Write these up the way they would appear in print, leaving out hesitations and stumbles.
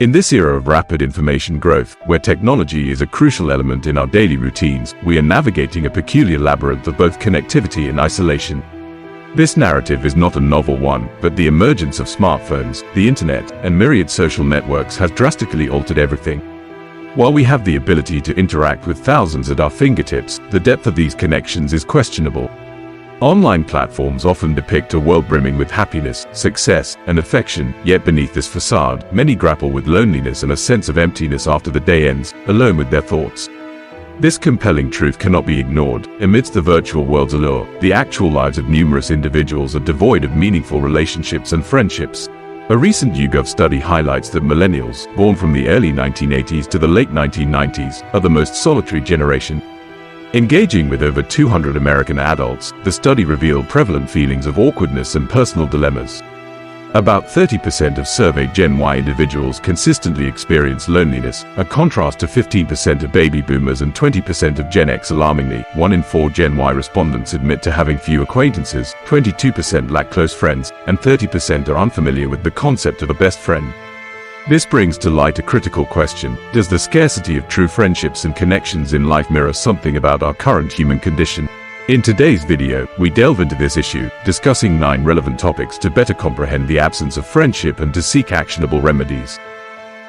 In this era of rapid information growth, where technology is a crucial element in our daily routines, we are navigating a peculiar labyrinth of both connectivity and isolation. This narrative is not a novel one, but the emergence of smartphones, the internet, and myriad social networks has drastically altered everything. While we have the ability to interact with thousands at our fingertips, the depth of these connections is questionable. Online platforms often depict a world brimming with happiness, success, and affection, yet beneath this facade, many grapple with loneliness and a sense of emptiness after the day ends, alone with their thoughts. This compelling truth cannot be ignored. Amidst the virtual world's allure, the actual lives of numerous individuals are devoid of meaningful relationships and friendships. A recent YouGov study highlights that millennials, born from the early 1980s to the late 1990s, are the most solitary generation. Engaging with over 200 American adults, the study revealed prevalent feelings of awkwardness and personal dilemmas. About 30% of surveyed Gen Y individuals consistently experience loneliness, a contrast to 15% of baby boomers and 20% of Gen X. Alarmingly, 1 in 4 Gen Y respondents admit to having few acquaintances, 22% lack close friends, and 30% are unfamiliar with the concept of a best friend. This brings to light a critical question: does the scarcity of true friendships and connections in life mirror something about our current human condition? In today's video, we delve into this issue, discussing 9 relevant topics to better comprehend the absence of friendship and to seek actionable remedies.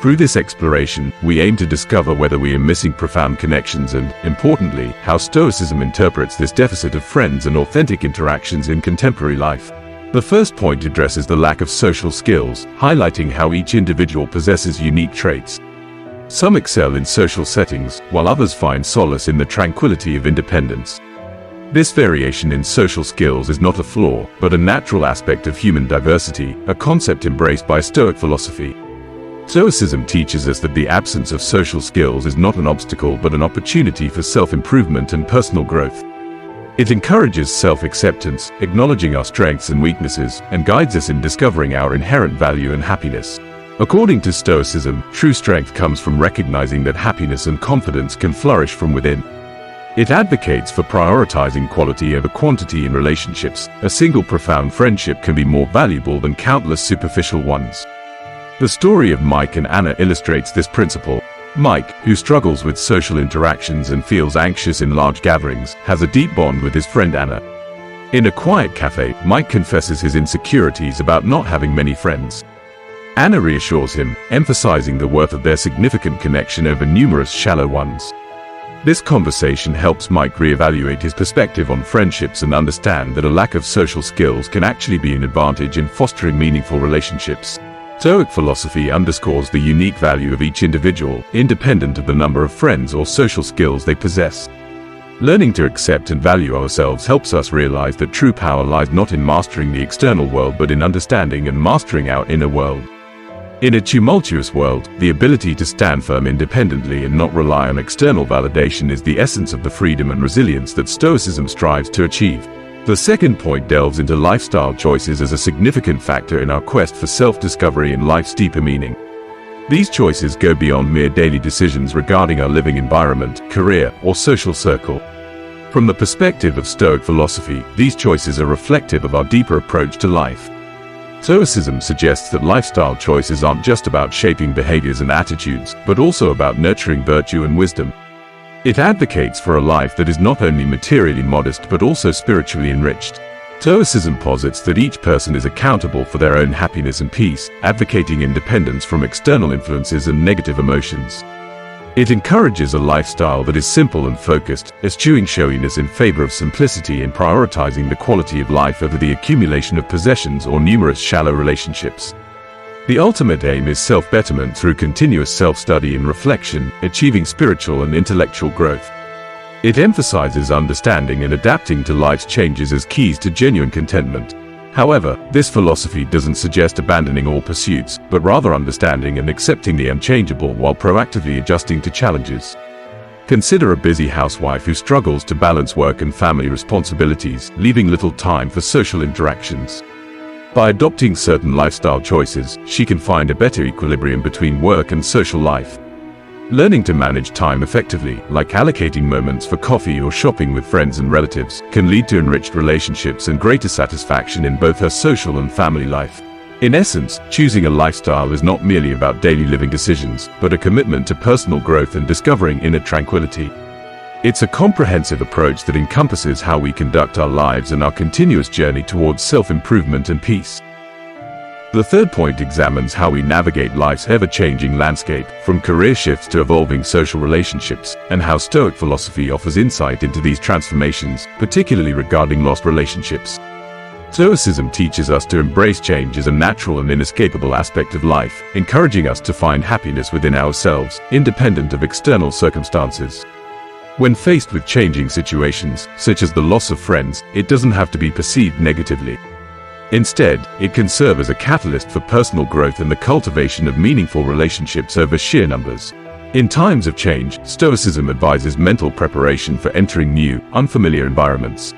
Through this exploration, we aim to discover whether we are missing profound connections and, importantly, how Stoicism interprets this deficit of friends and authentic interactions in contemporary life. The first point addresses the lack of social skills, highlighting how each individual possesses unique traits. Some excel in social settings, while others find solace in the tranquility of independence. This variation in social skills is not a flaw, but a natural aspect of human diversity, a concept embraced by Stoic philosophy. Stoicism teaches us that the absence of social skills is not an obstacle but an opportunity for self-improvement and personal growth. It encourages self-acceptance, acknowledging our strengths and weaknesses, and guides us in discovering our inherent value and happiness. According to Stoicism, true strength comes from recognizing that happiness and confidence can flourish from within. It advocates for prioritizing quality over quantity in relationships. A single profound friendship can be more valuable than countless superficial ones. The story of Mike and Anna illustrates this principle. Mike, who struggles with social interactions and feels anxious in large gatherings, has a deep bond with his friend Anna. In a quiet cafe, Mike confesses his insecurities about not having many friends. Anna reassures him, emphasizing the worth of their significant connection over numerous shallow ones. This conversation helps Mike reevaluate his perspective on friendships and understand that a lack of social skills can actually be an advantage in fostering meaningful relationships. Stoic philosophy underscores the unique value of each individual, independent of the number of friends or social skills they possess. Learning to accept and value ourselves helps us realize that true power lies not in mastering the external world but in understanding and mastering our inner world. In a tumultuous world, the ability to stand firm independently and not rely on external validation is the essence of the freedom and resilience that Stoicism strives to achieve. The second point delves into lifestyle choices as a significant factor in our quest for self-discovery and life's deeper meaning. These choices go beyond mere daily decisions regarding our living environment, career, or social circle. From the perspective of Stoic philosophy, these choices are reflective of our deeper approach to life. Stoicism suggests that lifestyle choices aren't just about shaping behaviors and attitudes, but also about nurturing virtue and wisdom. It advocates for a life that is not only materially modest but also spiritually enriched. Stoicism posits that each person is accountable for their own happiness and peace, advocating independence from external influences and negative emotions. It encourages a lifestyle that is simple and focused, eschewing showiness in favor of simplicity and prioritizing the quality of life over the accumulation of possessions or numerous shallow relationships. The ultimate aim is self-betterment through continuous self-study and reflection, achieving spiritual and intellectual growth. It emphasizes understanding and adapting to life's changes as keys to genuine contentment. However, this philosophy doesn't suggest abandoning all pursuits, but rather understanding and accepting the unchangeable while proactively adjusting to challenges. Consider a busy housewife who struggles to balance work and family responsibilities, leaving little time for social interactions. By adopting certain lifestyle choices, she can find a better equilibrium between work and social life. Learning to manage time effectively, like allocating moments for coffee or shopping with friends and relatives, can lead to enriched relationships and greater satisfaction in both her social and family life. In essence, choosing a lifestyle is not merely about daily living decisions, but a commitment to personal growth and discovering inner tranquility. It's a comprehensive approach that encompasses how we conduct our lives and our continuous journey towards self-improvement and peace. The third point examines how we navigate life's ever-changing landscape, from career shifts to evolving social relationships, and how Stoic philosophy offers insight into these transformations, particularly regarding lost relationships. Stoicism teaches us to embrace change as a natural and inescapable aspect of life, encouraging us to find happiness within ourselves, independent of external circumstances. When faced with changing situations, such as the loss of friends, it doesn't have to be perceived negatively. Instead, it can serve as a catalyst for personal growth and the cultivation of meaningful relationships over sheer numbers. In times of change, Stoicism advises mental preparation for entering new, unfamiliar environments.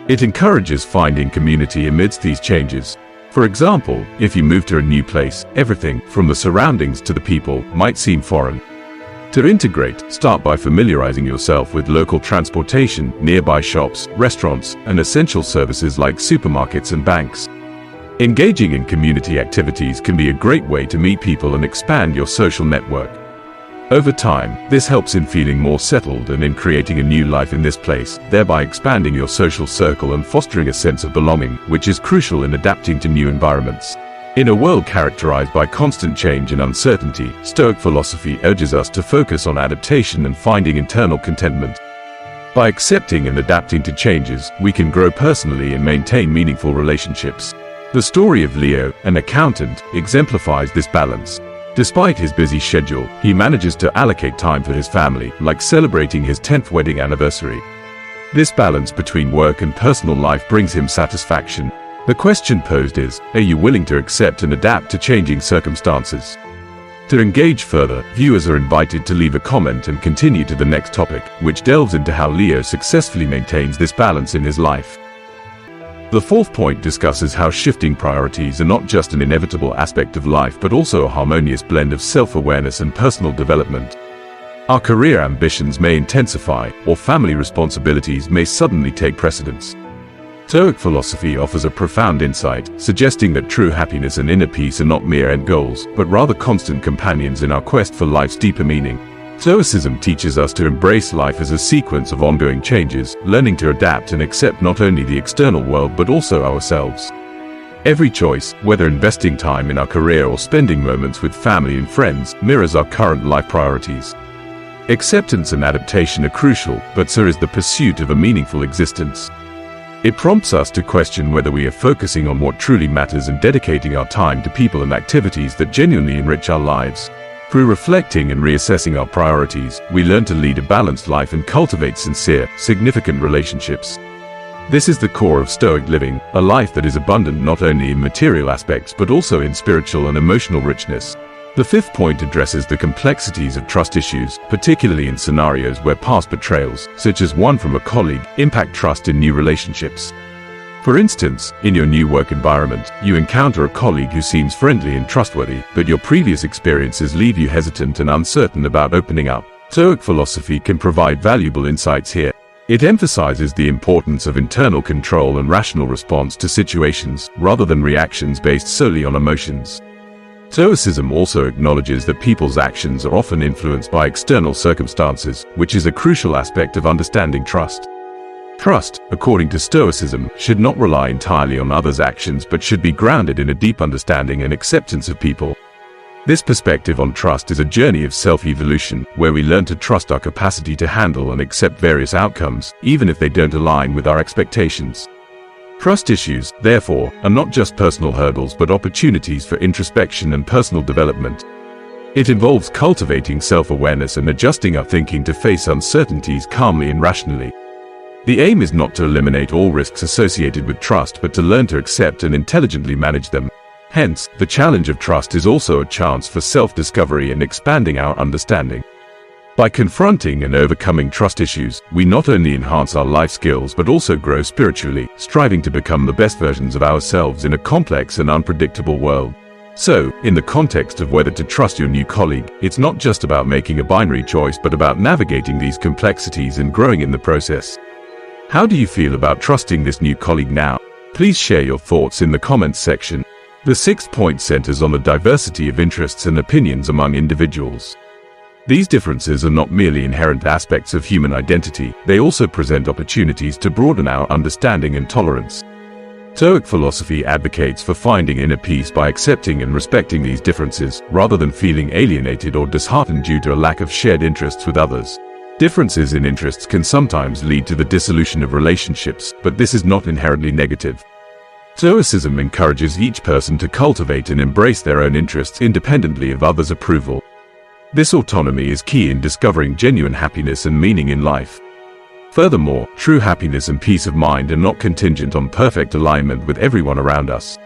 It encourages finding community amidst these changes. For example, if you move to a new place, everything, from the surroundings to the people, might seem foreign. To integrate, start by familiarizing yourself with local transportation, nearby shops, restaurants, and essential services like supermarkets and banks. Engaging in community activities can be a great way to meet people and expand your social network. Over time, this helps in feeling more settled and in creating a new life in this place, thereby expanding your social circle and fostering a sense of belonging, which is crucial in adapting to new environments. In a world characterized by constant change and uncertainty, Stoic philosophy urges us to focus on adaptation and finding internal contentment. By accepting and adapting to changes, we can grow personally and maintain meaningful relationships. The story of Leo, an accountant, exemplifies this balance. Despite his busy schedule, he manages to allocate time for his family, like celebrating his 10th wedding anniversary. This balance between work and personal life brings him satisfaction. The question posed is, are you willing to accept and adapt to changing circumstances? To engage further, viewers are invited to leave a comment and continue to the next topic, which delves into how Leo successfully maintains this balance in his life. The fourth point discusses how shifting priorities are not just an inevitable aspect of life but also a harmonious blend of self-awareness and personal development. Our career ambitions may intensify, or family responsibilities may suddenly take precedence. Stoic philosophy offers a profound insight, suggesting that true happiness and inner peace are not mere end goals, but rather constant companions in our quest for life's deeper meaning. Stoicism teaches us to embrace life as a sequence of ongoing changes, learning to adapt and accept not only the external world but also ourselves. Every choice, whether investing time in our career or spending moments with family and friends, mirrors our current life priorities. Acceptance and adaptation are crucial, but so is the pursuit of a meaningful existence. It prompts us to question whether we are focusing on what truly matters and dedicating our time to people and activities that genuinely enrich our lives. Through reflecting and reassessing our priorities, we learn to lead a balanced life and cultivate sincere, significant relationships. This is the core of Stoic living, a life that is abundant not only in material aspects but also in spiritual and emotional richness. The fifth point addresses the complexities of trust issues, particularly in scenarios where past betrayals, such as one from a colleague, impact trust in new relationships. For instance, in your new work environment, you encounter a colleague who seems friendly and trustworthy, but your previous experiences leave you hesitant and uncertain about opening up. Stoic philosophy can provide valuable insights here. It emphasizes the importance of internal control and rational response to situations, rather than reactions based solely on emotions. Stoicism also acknowledges that people's actions are often influenced by external circumstances, which is a crucial aspect of understanding trust. Trust, according to Stoicism, should not rely entirely on others' actions but should be grounded in a deep understanding and acceptance of people. This perspective on trust is a journey of self-evolution, where we learn to trust our capacity to handle and accept various outcomes, even if they don't align with our expectations. Trust issues, therefore, are not just personal hurdles but opportunities for introspection and personal development. It involves cultivating self-awareness and adjusting our thinking to face uncertainties calmly and rationally. The aim is not to eliminate all risks associated with trust but to learn to accept and intelligently manage them. Hence, the challenge of trust is also a chance for self-discovery and expanding our understanding. By confronting and overcoming trust issues, we not only enhance our life skills but also grow spiritually, striving to become the best versions of ourselves in a complex and unpredictable world. So, in the context of whether to trust your new colleague, it's not just about making a binary choice but about navigating these complexities and growing in the process. How do you feel about trusting this new colleague now? Please share your thoughts in the comments section. The sixth point centers on the diversity of interests and opinions among individuals. These differences are not merely inherent aspects of human identity, they also present opportunities to broaden our understanding and tolerance. Stoic philosophy advocates for finding inner peace by accepting and respecting these differences, rather than feeling alienated or disheartened due to a lack of shared interests with others. Differences in interests can sometimes lead to the dissolution of relationships, but this is not inherently negative. Stoicism encourages each person to cultivate and embrace their own interests independently of others' approval. This autonomy is key in discovering genuine happiness and meaning in life. Furthermore, true happiness and peace of mind are not contingent on perfect alignment with everyone around us.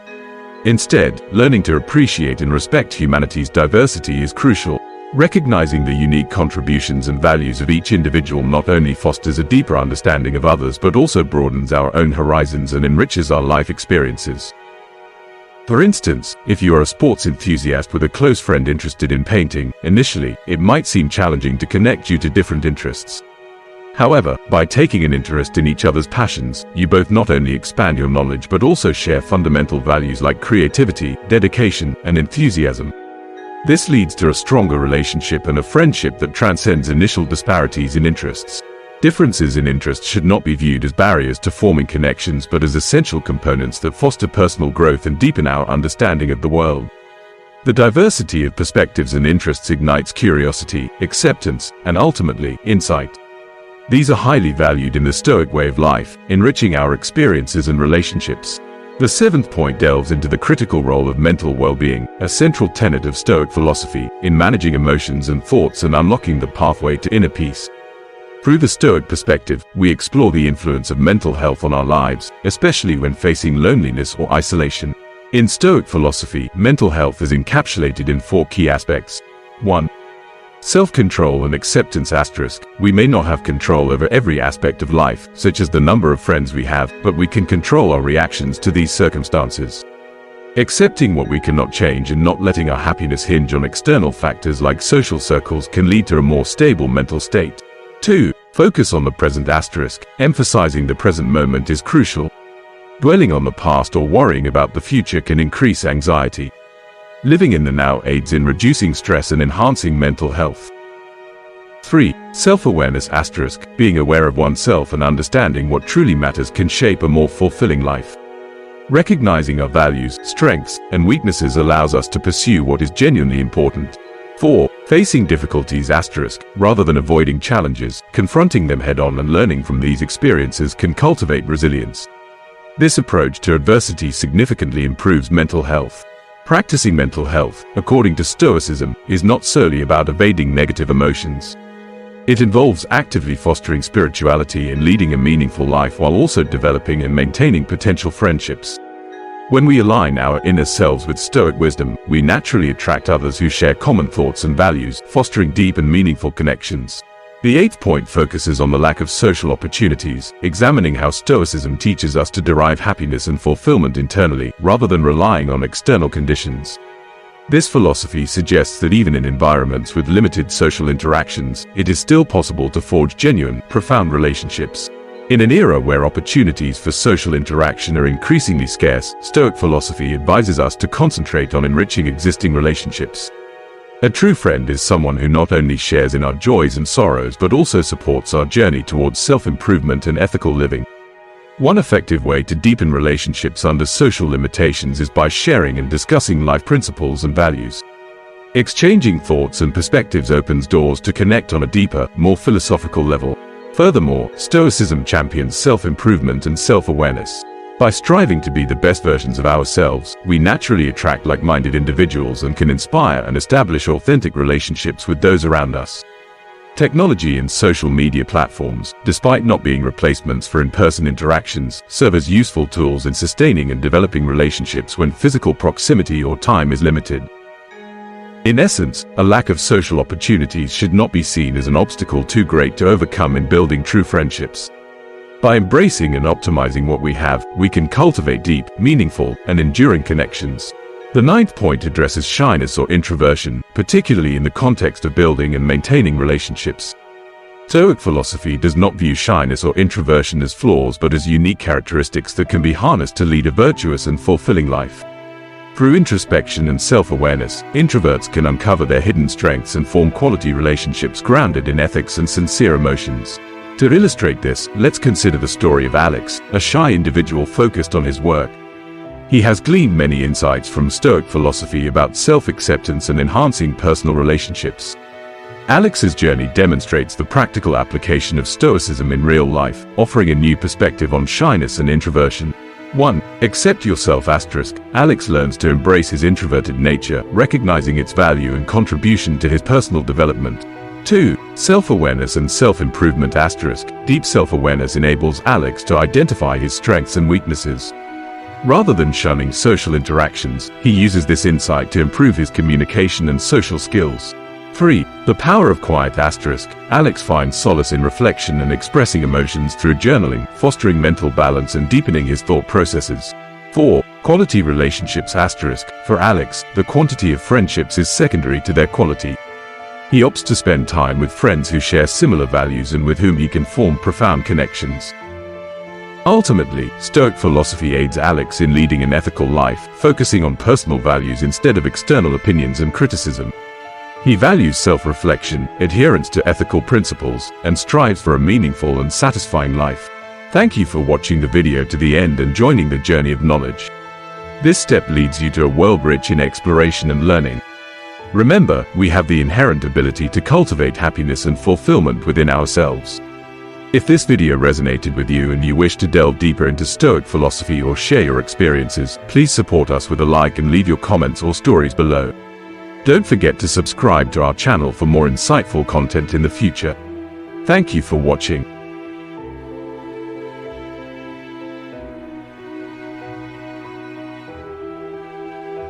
Instead, learning to appreciate and respect humanity's diversity is crucial. Recognizing the unique contributions and values of each individual not only fosters a deeper understanding of others but also broadens our own horizons and enriches our life experiences. For instance, if you are a sports enthusiast with a close friend interested in painting, initially, it might seem challenging to connect due to different interests. However, by taking an interest in each other's passions, you both not only expand your knowledge but also share fundamental values like creativity, dedication, and enthusiasm. This leads to a stronger relationship and a friendship that transcends initial disparities in interests. Differences in interests should not be viewed as barriers to forming connections but as essential components that foster personal growth and deepen our understanding of the world. The diversity of perspectives and interests ignites curiosity, acceptance, and ultimately, insight. These are highly valued in the Stoic way of life, enriching our experiences and relationships. The seventh point delves into the critical role of mental well-being, a central tenet of Stoic philosophy, in managing emotions and thoughts and unlocking the pathway to inner peace. Through the Stoic perspective, we explore the influence of mental health on our lives, especially when facing loneliness or isolation. In Stoic philosophy, mental health is encapsulated in four key aspects. 1. Self-control and acceptance. We may not have control over every aspect of life, such as the number of friends we have, but we can control our reactions to these circumstances. Accepting what we cannot change and not letting our happiness hinge on external factors like social circles can lead to a more stable mental state. 2. Focus on the present. Emphasizing the present moment is crucial. Dwelling on the past or worrying about the future can increase anxiety. Living in the now aids in reducing stress and enhancing mental health. 3. Self-awareness. Being aware of oneself and understanding what truly matters can shape a more fulfilling life. Recognizing our values, strengths, and weaknesses allows us to pursue what is genuinely important. 4. Facing difficulties. Rather than avoiding challenges, confronting them head-on and learning from these experiences can cultivate resilience. This approach to adversity significantly improves mental health. Practicing mental health, according to Stoicism, is not solely about evading negative emotions. It involves actively fostering spirituality and leading a meaningful life while also developing and maintaining potential friendships. When we align our inner selves with Stoic wisdom, we naturally attract others who share common thoughts and values, fostering deep and meaningful connections. The eighth point focuses on the lack of social opportunities, examining how Stoicism teaches us to derive happiness and fulfillment internally, rather than relying on external conditions. This philosophy suggests that even in environments with limited social interactions, it is still possible to forge genuine, profound relationships. In an era where opportunities for social interaction are increasingly scarce, Stoic philosophy advises us to concentrate on enriching existing relationships. A true friend is someone who not only shares in our joys and sorrows but also supports our journey towards self-improvement and ethical living. One effective way to deepen relationships under social limitations is by sharing and discussing life principles and values. Exchanging thoughts and perspectives opens doors to connect on a deeper, more philosophical level. Furthermore, Stoicism champions self-improvement and self-awareness. By striving to be the best versions of ourselves, we naturally attract like-minded individuals and can inspire and establish authentic relationships with those around us. Technology and social media platforms, despite not being replacements for in-person interactions, serve as useful tools in sustaining and developing relationships when physical proximity or time is limited. In essence, a lack of social opportunities should not be seen as an obstacle too great to overcome in building true friendships. By embracing and optimizing what we have, we can cultivate deep, meaningful, and enduring connections. The ninth point addresses shyness or introversion, particularly in the context of building and maintaining relationships. Stoic philosophy does not view shyness or introversion as flaws but as unique characteristics that can be harnessed to lead a virtuous and fulfilling life. Through introspection and self-awareness, introverts can uncover their hidden strengths and form quality relationships grounded in ethics and sincere emotions. To illustrate this, let's consider the story of Alex, a shy individual focused on his work. He has gleaned many insights from Stoic philosophy about self-acceptance and enhancing personal relationships. Alex's journey demonstrates the practical application of Stoicism in real life, offering a new perspective on shyness and introversion. 1. Accept yourself. Alex learns to embrace his introverted nature, recognizing its value and contribution to his personal development. 2. Self-awareness and self-improvement. Deep self-awareness enables Alex to identify his strengths and weaknesses. Rather than shunning social interactions, he uses this insight to improve his communication and social skills. 3. The power of quiet. Alex finds solace in reflection and expressing emotions through journaling, fostering mental balance and deepening his thought processes. 4. Quality relationships. For Alex, the quantity of friendships is secondary to their quality. He opts to spend time with friends who share similar values and with whom he can form profound connections. Ultimately, Stoic philosophy aids Alex in leading an ethical life, focusing on personal values instead of external opinions and criticism. He values self-reflection, adherence to ethical principles, and strives for a meaningful and satisfying life. Thank you for watching the video to the end and joining the journey of knowledge. This step leads you to a world rich in exploration and learning. Remember, we have the inherent ability to cultivate happiness and fulfillment within ourselves. If this video resonated with you and you wish to delve deeper into Stoic philosophy or share your experiences, please support us with a like and leave your comments or stories below. Don't forget to subscribe to our channel for more insightful content in the future. Thank you for watching.